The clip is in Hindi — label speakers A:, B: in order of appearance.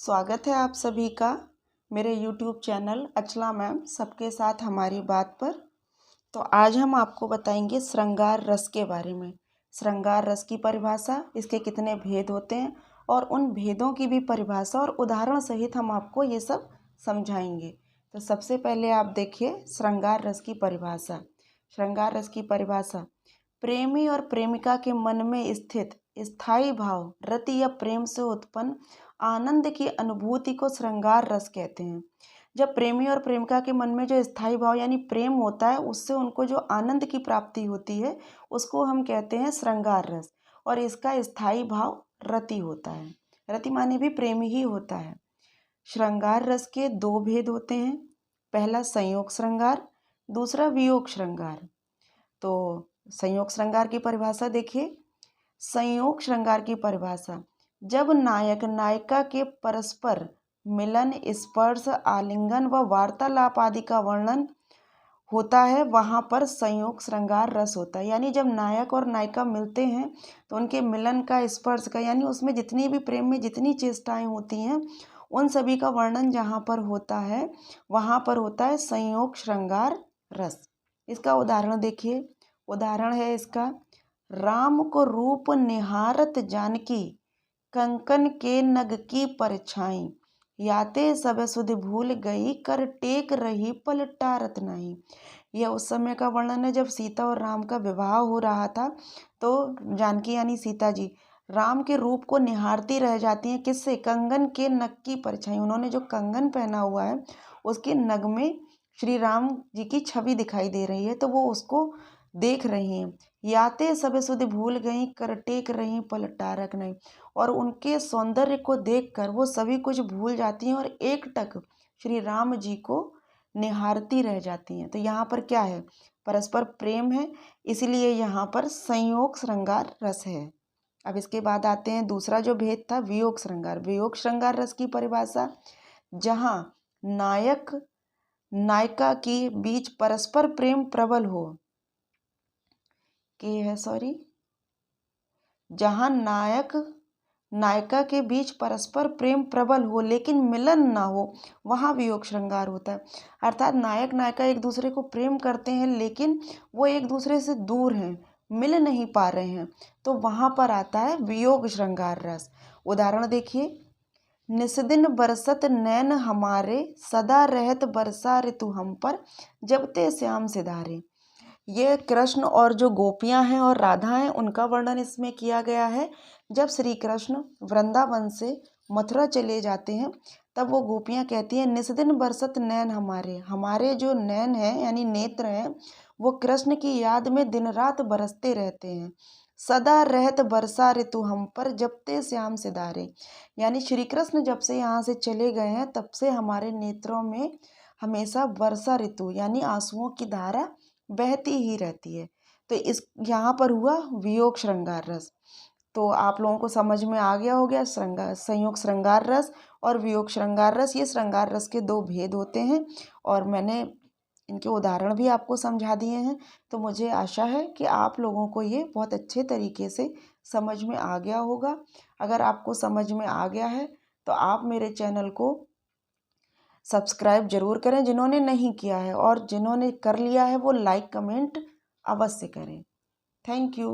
A: स्वागत है आप सभी का मेरे YouTube चैनल अचला मैम सबके साथ हमारी बात पर। तो आज हम आपको बताएंगे श्रृंगार रस के बारे में। श्रृंगार रस की परिभाषा, इसके कितने भेद होते हैं और उन भेदों की भी परिभाषा और उदाहरण सहित हम आपको ये सब समझाएंगे। तो सबसे पहले आप देखिए श्रृंगार रस की परिभाषा। श्रृंगार रस की परिभाषा: प्रेमी और प्रेमिका के मन में स्थित स्थायी भाव, रति या प्रेम से उत्पन्न आनंद की अनुभूति को श्रृंगार रस कहते हैं। जब प्रेमी और प्रेमिका के मन में जो स्थायी भाव यानी प्रेम होता है, उससे उनको जो आनंद की प्राप्ति होती है उसको हम कहते हैं श्रृंगार रस, और इसका स्थायी भाव रति होता है। रति माने भी प्रेम ही होता है। श्रृंगार रस के दो भेद होते हैं, पहला संयोग श्रृंगार, दूसरा वियोग श्रृंगार। तो संयोग श्रृंगार की परिभाषा देखिए। संयोग श्रृंगार की परिभाषा: जब नायक नायिका के परस्पर मिलन, स्पर्श, आलिंगन व वार्तालाप आदि का वर्णन होता है, वहाँ पर संयोग श्रृंगार रस होता है। यानी जब नायक और नायिका मिलते हैं तो उनके मिलन का, स्पर्श का, यानी उसमें जितनी भी प्रेम में जितनी चेष्टाएं होती हैं उन सभी का वर्णन जहाँ पर होता है वहाँ पर होता है संयोग श्रृंगार रस। इसका उदाहरण देखिए। उदाहरण है इसका: राम को रूप निहारत जानकी, कंकन के नग की परछाई, याते सब सुध भूल गई, कर टेक रही पलटारत नहीं। यह उस समय का वर्णन है जब सीता और राम का विवाह हो रहा था। तो जानकी यानी सीता जी राम के रूप को निहारती रह जाती हैं। किससे? कंगन के नग की परछाई। उन्होंने जो कंगन पहना हुआ है उसके नग में श्री राम जी की छवि दिखाई दे रही है, तो वो उसको देख रही हैं। याते सब सुध भूल गई, कर टेक रही पलटारक नहीं। और उनके सौंदर्य को देखकर वो सभी कुछ भूल जाती हैं और एकटक श्री राम जी को निहारती रह जाती हैं। तो यहाँ पर क्या है? परस्पर प्रेम है, इसलिए यहाँ पर संयोग श्रृंगार रस है। अब इसके बाद आते हैं दूसरा जो भेद था, वियोग श्रृंगार। वियोग श्रृंगार रस की परिभाषा: जहाँ नायक नायिका के बीच परस्पर प्रेम प्रबल हो, जहाँ नायक नायिका के बीच परस्पर प्रेम प्रबल हो लेकिन मिलन ना हो, वहाँ वियोग श्रृंगार होता है। अर्थात नायक नायिका एक दूसरे को प्रेम करते हैं लेकिन वो एक दूसरे से दूर हैं, मिल नहीं पा रहे हैं, तो वहाँ पर आता है वियोग श्रृंगार रस। उदाहरण देखिए। निस्दिन बरसत नैन हमारे, सदा रहत बरसा ऋतु हम पर, जब ते श्याम सिधारे। ये कृष्ण और जो गोपियां हैं और राधा हैं उनका वर्णन इसमें किया गया है। जब श्री कृष्ण वृंदावन से मथुरा चले जाते हैं तब वो गोपियां कहती हैं, निस्दिन बरसत नैन हमारे, हमारे जो नैन हैं यानी नेत्र हैं वो कृष्ण की याद में दिन रात बरसते रहते हैं। सदा रहत बरसा ऋतु हम पर, जब ते श्याम सिधारे। यानी श्री कृष्ण जब से यहाँ से चले गए हैं तब से हमारे नेत्रों में हमेशा वर्षा ऋतु यानी आंसुओं की धारा बहती ही रहती है। तो इस यहाँ पर हुआ वियोग श्रृंगार रस। तो आप लोगों को समझ में आ गया हो गया संयोग श्रृंगार रस और वियोग श्रृंगार रस। ये श्रृंगार रस के दो भेद होते हैं और मैंने इनके उदाहरण भी आपको समझा दिए हैं। तो मुझे आशा है कि आप लोगों को ये बहुत अच्छे तरीके से समझ में आ गया होगा। अगर आपको समझ में आ गया है तो आप मेरे चैनल को सब्सक्राइब जरूर करें जिन्होंने नहीं किया है, और जिन्होंने कर लिया है वो लाइक कमेंट अवश्य करें। Thank you.